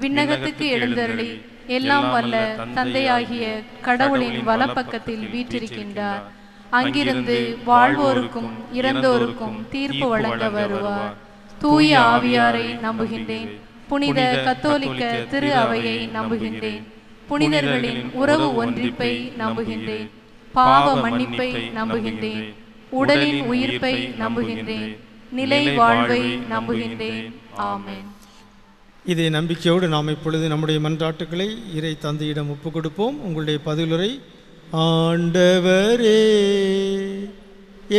விண்ணகத்துக்கு எழுந்தருளி எல்லாம் வல்ல தந்தையாகிய கடவுளின் வலப்பக்கத்தில் வீற்றிருக்கின்றார். அங்கிருந்து வாழ்வோருக்கும் இறந்தோருக்கும் தீர்ப்பு வழங்க வருவார். தூய ஆவியாரை நம்புகின்றேன். புனித கத்தோலிக்க திரு அவையை நம்புகின்றேன். புனிதர்களின் உறவு ஒன்றிப்பை நம்புகின்றேன். பாவ மன்னிப்பை நம்புகின்றேன். உடலின் உயிர்ப்பை நம்புகின்றேன். நிலை வாழ்வை நம்புகின்றேன். ஆமென். இதே நம்பிக்கையோடு நாம் இப்பொழுது நம்முடைய மன்றாட்டுக்களை இறை தந்தையிடம் ஒப்புக் கொடுப்போம். உங்களுடைய பதிலுரை. ஆண்டவரே,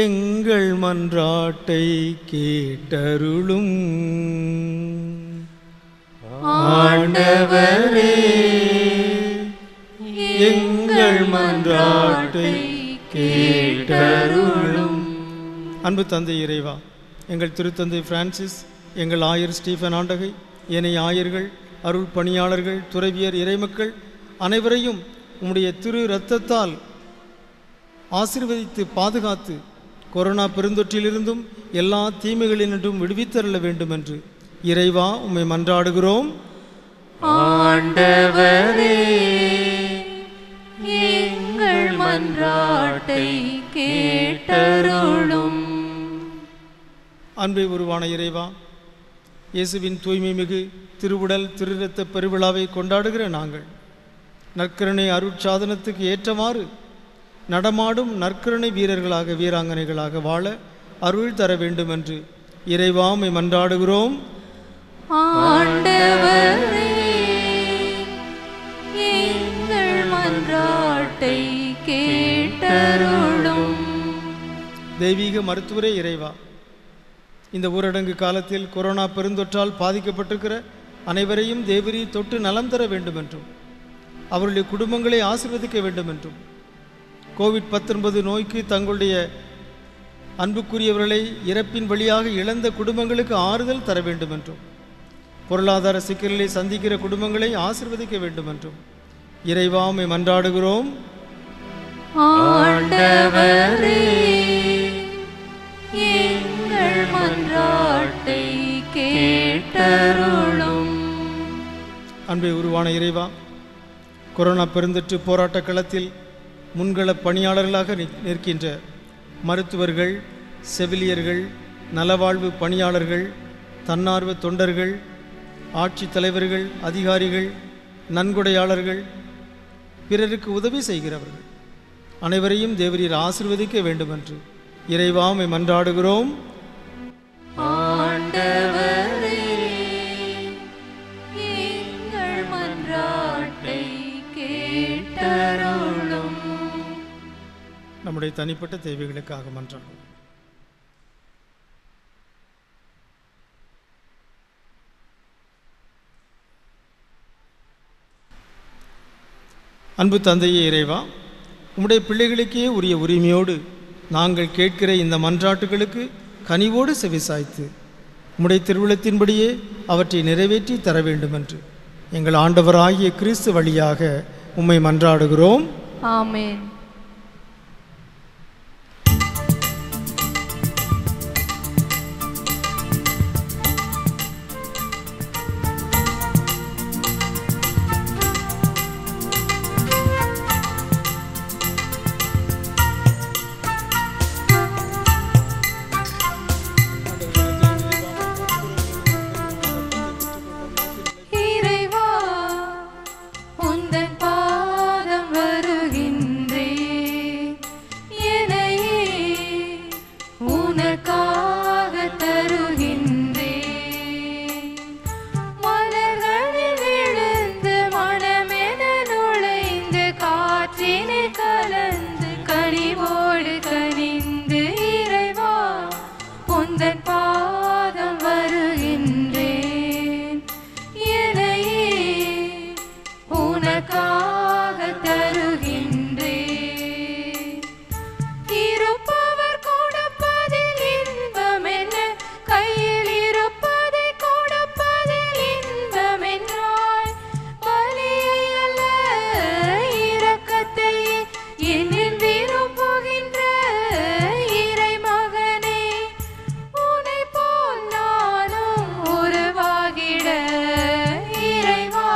எங்கள் மன்றாட்டை கேட்டருளும். ஆண்டவரே, எங்கள் மன்றாட்டை கேட்டருளும். அன்பு தந்தை இறைவா, எங்கள் திருத்தந்தை பிரான்சிஸ், எங்கள் ஆயர் ஸ்டீஃபன் ஆண்டகை, ஏனைய ஆயர்கள், அருள் பணியாளர்கள், துறவியர், இறைமக்கள் அனைவரையும் உம்முடைய திரு இரத்தத்தால் ஆசீர்வதித்து பாதுகாத்து கொரோனா பெருந்தொற்றிலிருந்தும் எல்லா தீமைகளினின்றும் விடுவித்தருள வேண்டும் என்று இறைவா உம்மை மன்றாடுகிறோம். ஆண்டவரே, எங்கள் மன்றாட்டை கேட்டருளும். அன்பை உருவான இறைவா, இயேசுவின் தூய்மை மிகு திருவுடல் திருரத்த பெருவிழாவை கொண்டாடுகிற நாங்கள் நற்கருணை அருட்சாதனத்துக்கு ஏற்றவாறு நடமாடும் நற்கருணை வீரர்களாக வீராங்கனைகளாக வாழ அருள் தர வேண்டும் என்று இறைவா உம்மை மன்றாடுகிறோம். ஆண்டவரே, எங்கள் மன்றாட்டை கேட்டருளும். தெய்வீக மருத்துவரே இறைவா, இந்த ஊரடங்கு காலத்தில் கொரோனா பெருந்தொற்றால் பாதிக்கப்பட்டிருக்கிற அனைவரையும் தேவரீ தொட்டு நலம் தர வேண்டும் என்றும் அவருடைய குடும்பங்களை ஆசீர்வதிக்க வேண்டும் என்றும் கோவிட்-19 நோய்க்கு தங்களுடைய அன்புக்குரியவர்களை இறப்பின் வழியாக இழந்த குடும்பங்களுக்கு ஆறுதல் தர வேண்டும் என்றும், பொருளாதார சிக்கல்களை சந்திக்கிற குடும்பங்களை ஆசீர்வதிக்க வேண்டும் என்றும் இறைவா உம்மை மன்றாடுகிறோம். ஆண்டவரே, எங்கள் மன்றாட்டை கேட்டருளும். அன்பை உருவான இறைவா, கொரோனா பெருந்தொற்று போராட்ட களத்தில் முன்கள பணியாளர்களாக நிற்கின்ற மருத்துவர்கள், செவிலியர்கள், நலவாழ்வு பணியாளர்கள், தன்னார்வ தொண்டர்கள், ஆட்சித் தலைவர்கள், அதிகாரிகள், நன்கொடையாளர்கள், பிறருக்கு உதவி செய்கிறவர்கள் அனைவரையும் தேவரீர் ஆசீர்வதிக்க வேண்டும் என்று இறைவா உம்மை மன்றாடுகிறோம். ஆண்டவரே, எங்கள் மன்றாட்டை கேட்டருளும். நம்முடைய தனிப்பட்ட தேவைகளுக்காக மன்றாடுவோம். அன்பு தந்தையே இறைவா, உம்முடைய பிள்ளைகளுக்கே உரிய உரிமையோடு நாங்கள் கேட்கிற இந்த மன்றாட்டுகளுக்கு கனிவோடு செவிசாய்த்து உம்முடைய திருவுளத்தின்படியே அவற்றை நிறைவேற்றி தர வேண்டும் என்று எங்கள் ஆண்டவராகிய கிறிஸ்து வழியாக உம்மை மன்றாடுகிறோம். ஆமென். இறைவா, உந்தன் பாதம் வருகின்றேன். என்னையே உனக்காக தருகின்றேன். மலர்களில் விழுந்து மனமென நுழைந்து காற்றினில் கலந்து கனிவோடு கனிந்து இறைவா, உந்தன் பாதம் வருகின்றேன். என்னையே உனக்காக தருகின்றேன். இருப்பவர் கொடுப்பதில் இன்பமென்ன, கையில் இருப்பதை கொடுப்பதில் இன்பமென்றாய். பலியை அல்ல இரக்கத்தை என்னில் விரும்புகின்ற இறைமகனே, உன்னை போல் நானும் உருவாகிட இறைவா,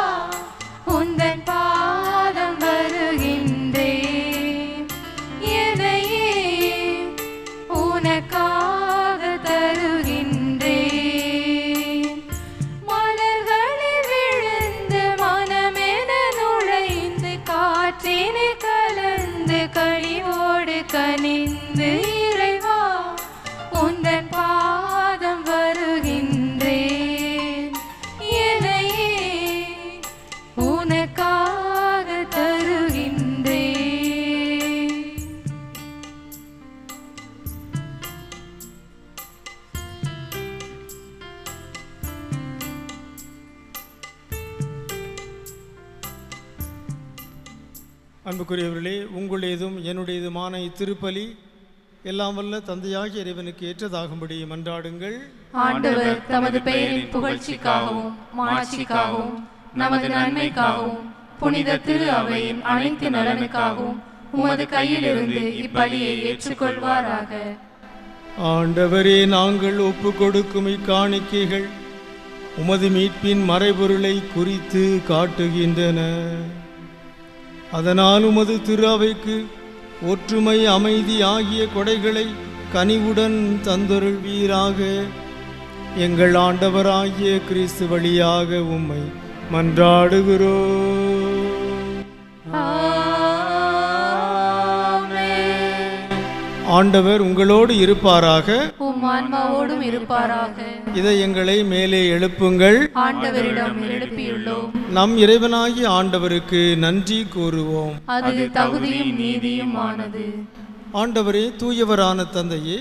உந்தன் பாதம் வருகின்றேன். என்னையே உனக்காக தருகின்றேன். மலர்களில் விழுந்து மனமென நுழைந்து காற்றினில் கலந்து கனிவோடு கனிந்து இறைவா, உந்தன் பாதம் வருகின்றேன். என்னையே உனக்காக தருகின்றேன். அன்புக்குரியவர்களே, உங்களுடையதும் என்னுடையதுமான இத்திருப்பலி எல்லாம் வல்ல தந்தையாகிய இறைவனுக்கு ஏற்றதாகும்படி மன்றாடுங்கள். ஆண்டவர் தமது பெயரின் புகழ்ச்சிக்காகவும் மாட்சிக்காகவும் நமது நன்மைக்காகவும் புனித திரு அவையின் அனைத்து நலனுக்காகவும் உமது கையிலிருந்து இப்பலியை ஏற்றுக்கொள்வாராக. ஆண்டவரே, நாங்கள் ஒப்பு கொடுக்கும் இக்காணிக்கைகள் உமது மீட்பின் மறைபொருளை குறித்து காட்டுகின்றன. அதனால் உமது திரு அவைக்கு ஒற்றுமை, அமைதி ஆகிய கொடைகளை கனிவுடன் தந்தருள்வீராக. எங்கள் ஆண்டவராகிய கிறிஸ்து வழியாக உம்மை மன்றாடுகிறோம். ஆண்டவர் உங்களோடு இருப்பாராக. உம் ஆன்மாவோடும் இருப்பாராக. இதயங்களை மேலே எழுப்புங்கள். ஆண்டவரிடம் எழுப்பியுள்ளோம். நம் இறைவனாகிய ஆண்டவருக்கு நன்றி கூறுவோம். அது தகுதியும் நீதியும் ஆனது. ஆண்டவரே, தூயவரான தந்தையே,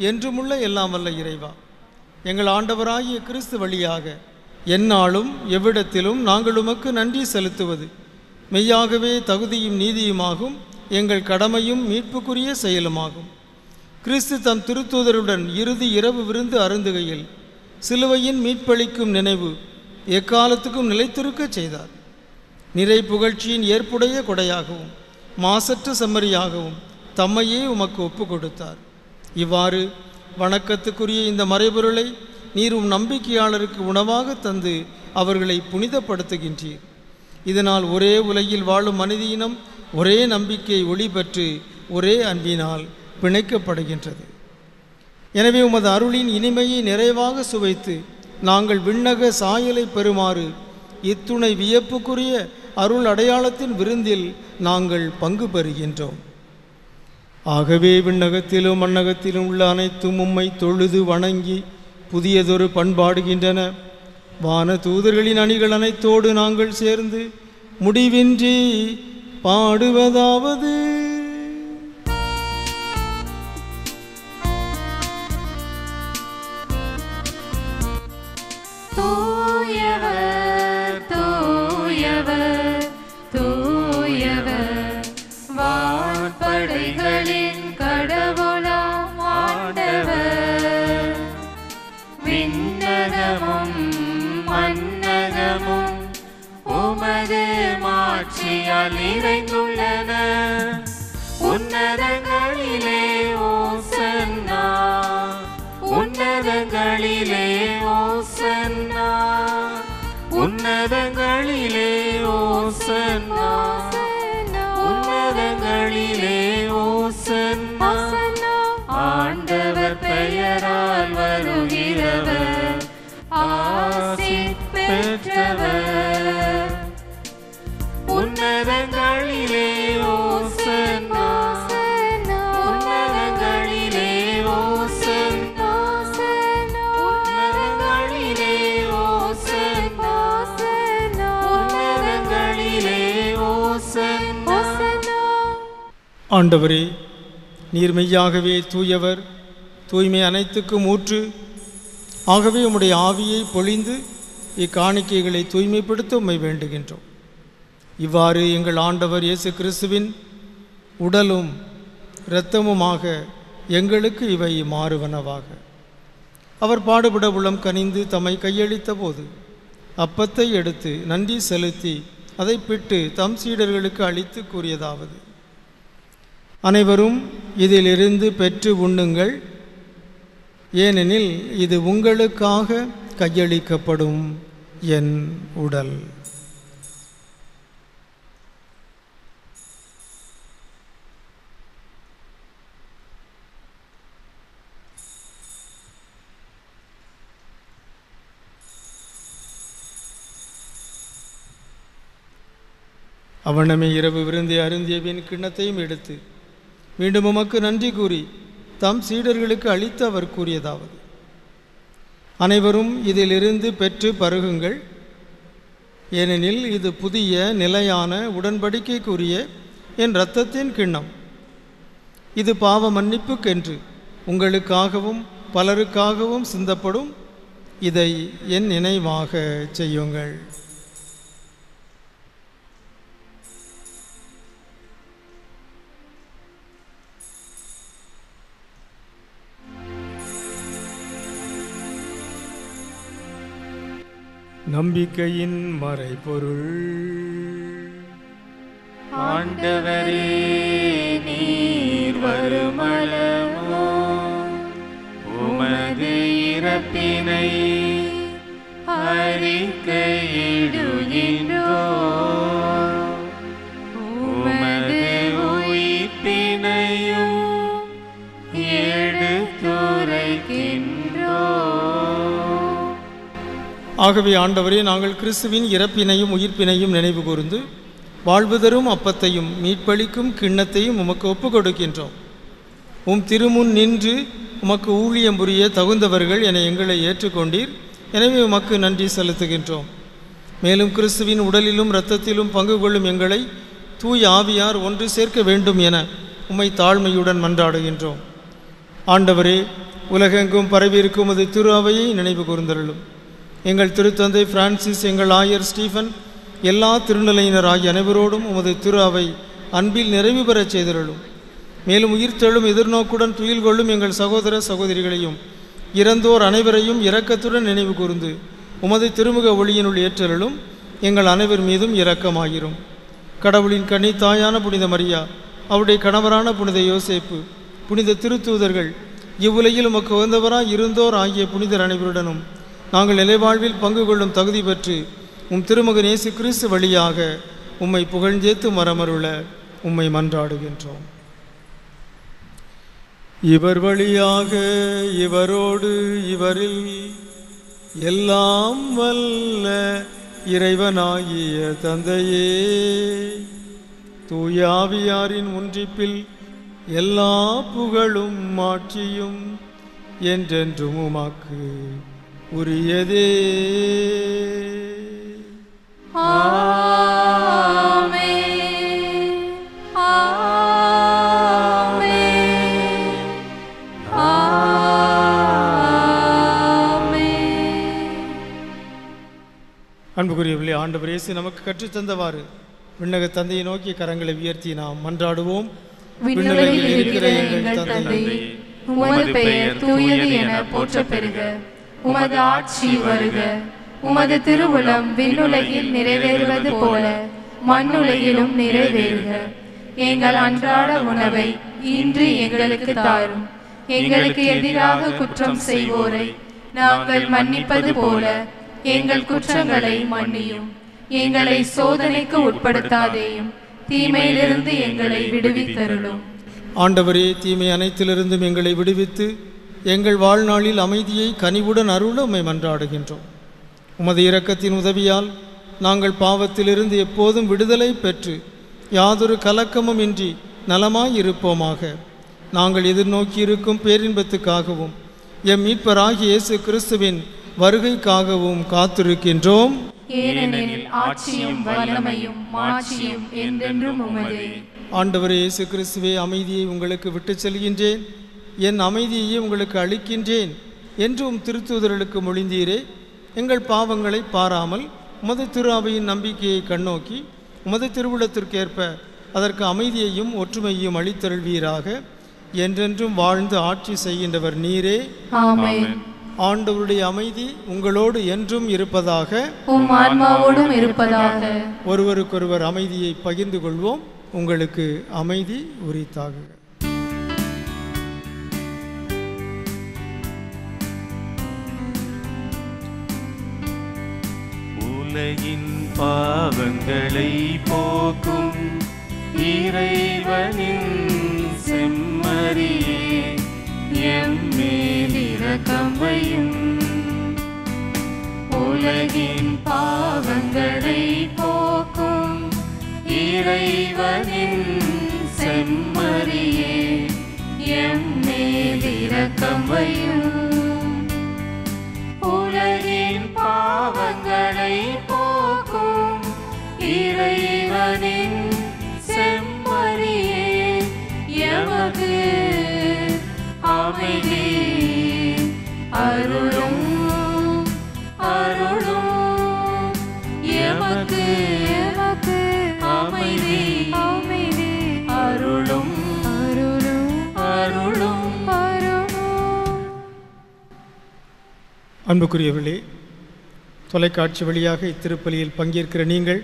என்றுமுள்ள எல்லாம் வல்ல இறைவா, எங்கள் ஆண்டவராகிய கிறிஸ்து வழியாக எந்நாளும் எவ்விடத்திலும் நாங்கள் உமக்கு நன்றி செலுத்துவது மெய்யாகவே தகுதியும் நீதியுமாகும். எங்கள் கடமையும் மீட்புக்குரிய செயலுமாகும். கிறிஸ்து தம் திருத்தூதருடன் இறுதி இரவு விருந்து அருந்துகையில் சிலுவையின் மீட்பளிக்கும் நினைவு எக்காலத்துக்கும் நிலைத்திருக்கச் செய்தார். நிறை புகழ்ச்சியின் ஏற்புடைய கொடையாகவும் மாசற்ற செம்மறியாகவும் தம்மையே உமக்கு ஒப்பு கொடுத்தார். இவ்வாறு வணக்கத்துக்குரிய இந்த மறைபொருளை நீர் நம்பிக்கையாளருக்கு உணவாக தந்து அவர்களை புனிதப்படுத்துகின்றீர். இதனால் ஒரே உலகில் வாழும் மனிதயினம் ஒரே நம்பிக்கை ஒளி பெற்று ஒரே அன்பினால் பிணைக்கப்படுகின்றது. எனவே உமது அருளின் இனிமையை நிறைவாக சுவைத்து நாங்கள் விண்ணக சாயலை பெறுமாறு இத்துணை வியப்புக்குரிய அருள் அடையாளத்தின் விருந்தில் நாங்கள் பங்கு பெறுகின்றோம். ஆகவே விண்ணகத்திலும் மண்ணகத்திலும் உள்ள அனைத்தும் உம்மை தொழுது வணங்கி புதியதொரு பண்பாடுகின்றன. வான தூதர்களின் அணிகள் அனைத்தோடு நாங்கள் சேர்ந்து முடிவின்றி பாடுவதாவது: தூயவர் தூயவர் தூயவர் வான்படைகளின் கடவுளாம் ஆண்டவர். விண்ணகமும் மண்ணகமும் உமது மாட்சியால் நிறைந்துள்ளன. உன்னதங்களிலே ஓசன்னா, உன்னதங்களிலே ஓசன்னா, உன்னதங்களிலே ஓசன்னா, உன்னதங்களிலே ஓசன்னா. ஆண்டவர் பெயரால் வருகிறவர் ஆசி பெற்றவர். உன்னதங்களிலே ஓசன்னா, உன்னதங்களிலே ஓசன்னா, உன்னதங்களிலே ஓசன்னா, உன்னதங்களிலே ஓசன்னா. ஆண்டவரே, நீர் மெய்யாகவே தூயவர், தூய்மை அனைத்துக்கும் ஊற்று. ஆகவே உம்முடைய ஆவியை பொழிந்து இக்காணிக்கைகளை தூய்மைப்படுத்த உம்மை வேண்டுகின்றோம். இவ்வாறு எங்கள் ஆண்டவர் இயேசு கிறிஸ்துவின் உடலும் இரத்தமுமாக எங்களுக்கு இவை மாறுவனவாக. அவர் பாடுபட உளம் கனிந்து தம்மை கையளித்த போது அப்பத்தை எடுத்து நன்றி செலுத்தி அதை பிட்டு தம் சீடர்களுக்கு அளித்து கூறியதாவது: அனைவரும் இதிலிருந்து பெற்று உண்ணுங்கள், ஏனெனில் இது உங்களுக்காக கையளிக்கப்படும் என் உடல். அவனமே இரவு விருந்தை அருந்தியவின் கிண்ணத்தையும் எடுத்து மீண்டும் உமக்கு நன்றி கூறி தம் சீடர்களுக்கு அளித்து அவர் கூறியதாவது: அனைவரும் இதிலிருந்து பெற்று பருகுங்கள், ஏனெனில் இது புதிய நிலையான உடன்படிக்கைக்குரிய என் இரத்தத்தின் கிண்ணம். இது பாவ மன்னிப்புக்கென்று உங்களுக்காகவும் பலருக்காகவும் சிந்தப்படும். இதை என் நினைவாக செய்யுங்கள். நம்பிக்கையின் மறைபொருள். ஆண்டவரே, நீர் வருமளவோ உமது இறப்பினை அறிக்கையிடுகின்றோம், உமது உயிர்ப்பினையும் எடுத்துரைக்கின்றோம். ஆகவே ஆண்டவரே, நாங்கள் கிறிஸ்துவின் இறப்பினையும் உயிர்ப்பினையும் நினைவு கூர்ந்து வாழ்வு தரும் அப்பத்தையும் மீட்பளிக்கும் கிண்ணத்தையும் உமக்கு ஒப்பு கொடுக்கின்றோம். உம் திருமுன் நின்று உமக்கு ஊழியம் புரிய தகுந்தவர்கள் என எங்களை ஏற்றுக்கொண்டீர். எனவே உமக்கு நன்றி செலுத்துகின்றோம். மேலும் கிறிஸ்துவின் உடலிலும் இரத்தத்திலும் பங்கு கொள்ளும் எங்களை தூய் ஆவியார் ஒன்று சேர்க்க வேண்டும் என உம்மை தாழ்மையுடன் மன்றாடுகின்றோம். ஆண்டவரே, உலகெங்கும் பரவியிருக்கும் அது திரு அவையை நினைவு கூர்ந்தருளும். எங்கள் திருத்தந்தை பிரான்சிஸ், எங்கள் ஆயர் ஸ்டீஃபன், எல்லா திருநிலையினர் ஆகிய அனைவரோடும் உமது திரு அவை அன்பில் நிறைவு பெறச் செய்தருளும். மேலும் உயிர்த்தெழும் எதிர்நோக்குடன் துயில் கொள்ளும் எங்கள் சகோதர சகோதரிகளையும் இறந்தோர் அனைவரையும் இரக்கத்துடன் நினைவு கூர்ந்து உமது திருமுக ஒளியினுள் ஏற்றருளும். எங்கள் அனைவர் மீதும் இரக்கமாயிரும். கடவுளின் கன்னி தாயான புனித மரியா, அவருடைய கணவரான புனித யோசேப்பு, புனித திருத்தூதர்கள், இவ்வுலகில் உமக்கு உகந்தவராய் இருந்தோர் ஆகிய புனிதர் அனைவருடனும் நாங்கள் நிலைவாழ்வில் பங்கு கொள்ளும் தகுதி பெற்று உம் திருமகன் இயேசு கிறிஸ்து வழியாக உம்மை புகழ்ந்தேத்து மரமருள உம்மை மன்றாடுகின்றோம். இவர் வழியாக இவரோடு இவரில் எல்லாம் வல்ல இறைவனாகிய தந்தையே, தூயாவியாரின் ஒன்றிப்பில் எல்லா புகழும் மாட்சியும் என்றென்றும் உமக்கு உரியதே. அன்புக்குரியவர்களே, ஆண்டவர் இயேசு நமக்கு கற்றுத்தந்தவாறு விண்ணக தந்தையை நோக்கி கரங்களை உயர்த்தி நாம் மன்றாடுவோம். விண்ணுலகில் இருக்கிற எங்கள் தந்தையே, உமது பெயர் தூயது என போற்றப் பெறுக. உமது ஆட்சி வருக. உமது திருவுளம் விண்ணுலகில் நிறைவேறுவது போல மண்ணுலகிலும் நிறைவேறுக. எங்கள் அன்றாட உணவை இன்று எங்களுக்கு தாரும். எங்களுக்கு எதிராக குற்றம் செய்வோரை நாங்கள் மன்னிப்பது போல எங்கள் குற்றங்களை மன்னியும். எங்களை சோதனைக்கு உட்படுத்தாதேயும், தீமையிலிருந்து எங்களை விடுவித்தருளும். ஆண்டவரே, தீமை அனைத்திலிருந்தும் எங்களை விடுவித்து எங்கள் வாழ்நாளில் அமைதியை கனிவுடன் அருள உம்மை மன்றாடுகின்றோம். உமது இரக்கத்தின் உதவியால் நாங்கள் பாவத்திலிருந்து எப்போதும் விடுதலை பெற்று யாதொரு கலக்கமும் இன்றி நலமாயிருப்போமாக. நாங்கள் எதிர்நோக்கியிருக்கும் பேரின்பத்துக்காகவும் எம் மீட்பராகிய இயேசு கிறிஸ்துவின் வருகைக்காகவும் காத்திருக்கின்றோம். ஏனெனில் ஆட்சியும் வல்லமையும் மாட்சியும் என்றென்றும் உமதே. ஆண்டவரே இயேசு கிறிஸ்துவே, அமைதியை உங்களுக்கு விட்டுச் செல்கின்றேன், என் அமைதியையே உங்களுக்கு அளிக்கின்றேன் என்றும் திருத்தூதர்களுக்கு மொழிந்தீரே. எங்கள் பாவங்களை பாராமல் உமது திரு அவையின் நம்பிக்கையை கண்ணோக்கி உமது திருவுளத்திற்கேற்ப அதற்கு அமைதியையும் ஒற்றுமையையும் அளித்தருள்வீராக. என்றென்றும் வாழ்ந்து ஆட்சி செய்கின்றவர் நீரே. ஆமென். ஆண்டவருடைய அமைதி உங்களோடு என்றும் இருப்பதாக. உம் ஆன்மாவோடும் இருப்பதாக. ஒருவருக்கொருவர் அமைதியை பகிர்ந்து கொள்வோம். உங்களுக்கு அமைதி உரித்தாகுக. உலகின் பாவங்களை போக்கும் இறைவனின் செம்மறியே, எம்மேல் இரக்கம் வையும். உலகின் பாவங்களை போக்கும் இறைவனின் செம்மறியே, எம்மேல் இரக்கம் வையும். உலகின் பாவங்களை போக்கும் இறைவனின் செம்மறியே, எமக்கு அமைதி அருளும். அருளும் எமக்கு அமைதி அருளும். அருளும். அன்புக்குரியவர்களே, தொலைக்காட்சி வழியாக இத்திருப்பலியில் பங்கேற்கிற நீங்கள்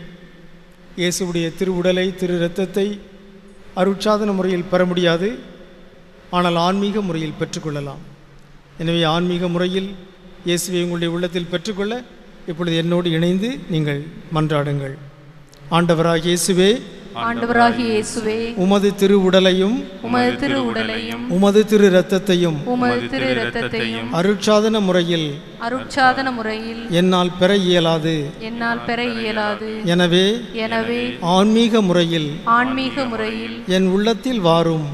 இயேசுவுடைய திருவுடலை திரு இரத்தத்தை அருட்சாதன முறையில் பெற முடியாது, ஆனால் ஆன்மீக முறையில் பெற்றுக்கொள்ளலாம். எனவே ஆன்மீக முறையில் இயேசுவை உங்களுடைய உள்ளத்தில் பெற்றுக்கொள்ள இப்பொழுது என்னோடு இணைந்து நீங்கள் மன்றாடுங்கள். ஆண்டவராகிய இயேசுவே, ஆண்டவராகிய இயேசுவே, உமது திரு உடலையும் உமது திரு உடலையும் உமது திரு இரத்தத்தையும் உமது திரு இரத்தத்தையும் அருட்சாதன முறையில் என்னால் பெற இயலாது. எனவே ஆன்மீக முறையில் என் உள்ளத்தில் வாரும்.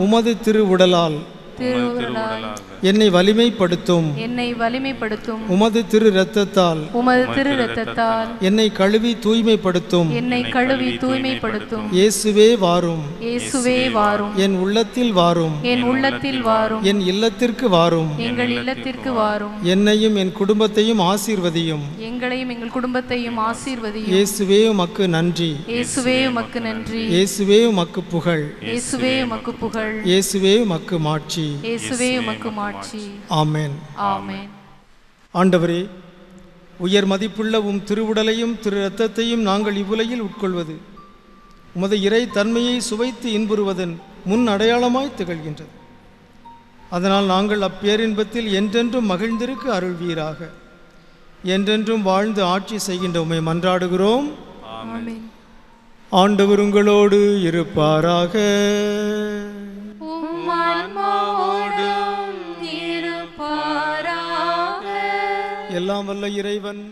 உமது உமது திரு உடலால் திருவுடலாய் என்னை வலிமைப்படுத்தும் என்னை வலிமைப்படுத்தும். உமது திரு இரத்தத்தால் உமது திரு இரத்தத்தால் என்னை கழுவி தூய்மைப்படுத்தும். என்னை கழுவி தூய்மைப்படுத்தும். இயேசுவே வாரும், இயேசுவே வாரும், என் உள்ளத்தில் வாரும், என் உள்ளத்தில் வாரும், என் இல்லத்திற்கு வாரும், எங்கள் இல்லத்திற்கு வாரும். என்னையும் என் குடும்பத்தையும் ஆசீர்வதியும். எங்களையும் எங்கள் குடும்பத்தையும் ஆசீர்வதியும். இயேசுவே உமக்கு நன்றி, இயேசுவே உமக்கு நன்றி, இயேசுவே உமக்கு புகழ், இயேசுவே உமக்கு புகழ், இயேசுவே உமக்கு மாட்சி. இயேசுவே உமக்கு மாட்சி. ஆமென். ஆமென். ஆண்டவரே, உயர் மதிப்புள்ள உம் திருவுடலையும் திரு இரத்தத்தையும் நாங்கள் இவ்வுலகில் உட்கொள்வது உமது இறை தன்மையை சுவைத்து இன்புறுவதன் முன் அடையாளமாய் திகழ்கின்றது. அதனால் நாங்கள் அப்பேரின்பத்தில் என்றென்றும் மகிழ்ந்திருக்க அருள்வீராக. என்றென்றும் வாழ்ந்து ஆட்சி செய்கின்ற உம்மை மன்றாடுகிறோம். ஆமென். ஆண்டவர் உங்களோடு இருப்பாராக. உம் ஆன்மாவோடும் இருப்பாராக. எல்லாம் வல்ல இறைவன்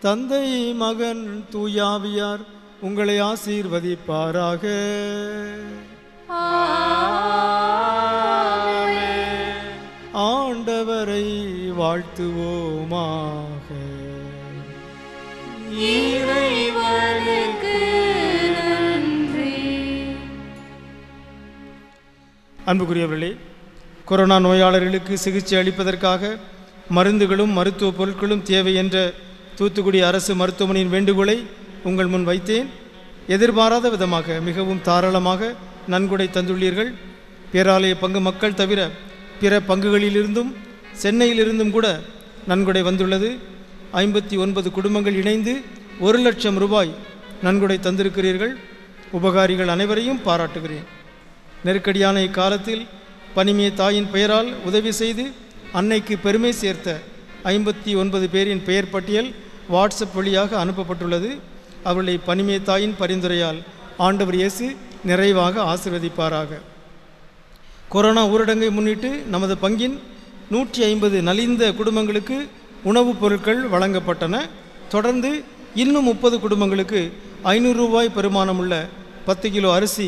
தந்தை, மகன், தூயாவியார் உங்களை ஆசீர்வதிப்பாராக. ஆமென். ஆண்டவரை வாழ்த்துவோமாக. இறைவனுக்கு நன்றி. அன்புக்குரியவர்களே, கொரோனா நோயாளர்களுக்கு சிகிச்சை அளிப்பதற்காக மருந்துகளும் மருத்துவ பொருட்களும் தேவை என்ற தூத்துக்குடி அரசு மருத்துவமனையின் வேண்டுகோளை உங்கள் முன் வைத்தேன். எதிர்பாராத விதமாக மிகவும் தாராளமாக நன்கொடை தந்துள்ளீர்கள். பேராலய பங்கு மக்கள் தவிர பிற பங்குகளிலிருந்தும் சென்னையிலிருந்தும் கூட நன்கொடை வந்துள்ளது. 59 குடும்பங்கள் இணைந்து 1,00,000 ரூபாய் நன்கொடை தந்திருக்கிறீர்கள். உபகாரிகள் அனைவரையும் பாராட்டுகிறேன். நெருக்கடியான இக்காலத்தில் பனிமே தாயின் பெயரால் உதவி செய்து அன்னைக்கு பெருமை சேர்த்த 59 பேரின் பெயர் பட்டியல் வாட்ஸ்அப் வழியாக அனுப்பப்பட்டுள்ளது. அவர்களை பனிமே தாயின் பரிந்துரையால் ஆண்டவர் இயேசு நிறைவாக ஆசீர்வதிப்பாராக. கொரோனா ஊரடங்கை முன்னிட்டு நமது பங்கின் 150 நலிந்த குடும்பங்களுக்கு உணவுப் பொருட்கள் வழங்கப்பட்டன. தொடர்ந்து இன்னும் 30 குடும்பங்களுக்கு 500 ரூபாய் பெறுமானமுள்ள 10 கிலோ அரிசி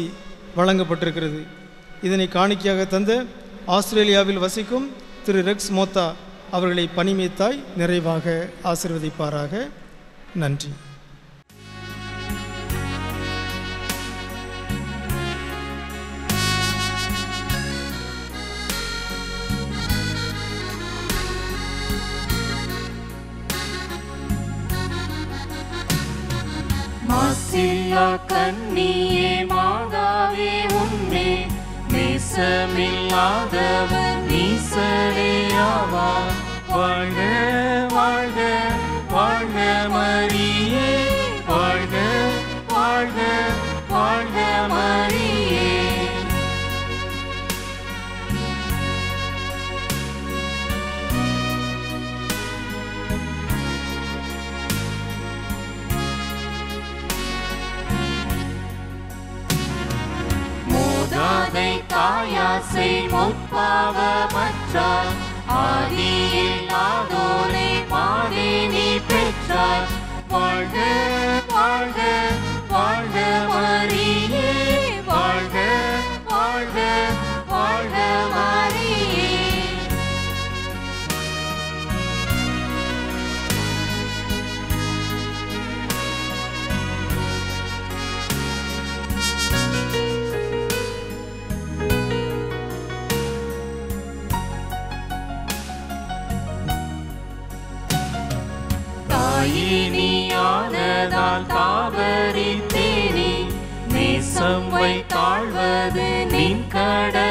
வழங்கப்பட்டிருக்கிறது. இதனை காணிக்கையாக தந்த ஆஸ்திரேலியாவில் வசிக்கும் திரு ரெக்ஸ் மோத்தா அவர்களை பனிமேத்தாய் நிறைவாக ஆசீர்வதிப்பாராக. நன்றி. மாசில்லா கன்னியே மாதாவே உன்னே நேசமில்லாதவர் நீசரேயாவார். வாழ்க வாழ்க வாழ்க மரியே, வாழ்க வாழ்க வாழ்க மரியே. மூதாதை தாயாசை முற்பாவமற்றார், ஆதியில்லாதோரை பாதை நீ பெற்றார். வாழ்க வாழ்க வாழ்க மரியே, வாழ்க வாழ்க வாழ்க மரியே. தாயினியானதால் தாவரித்தேனே, நேசம் வைத்தாழ்வது நின் கடமை.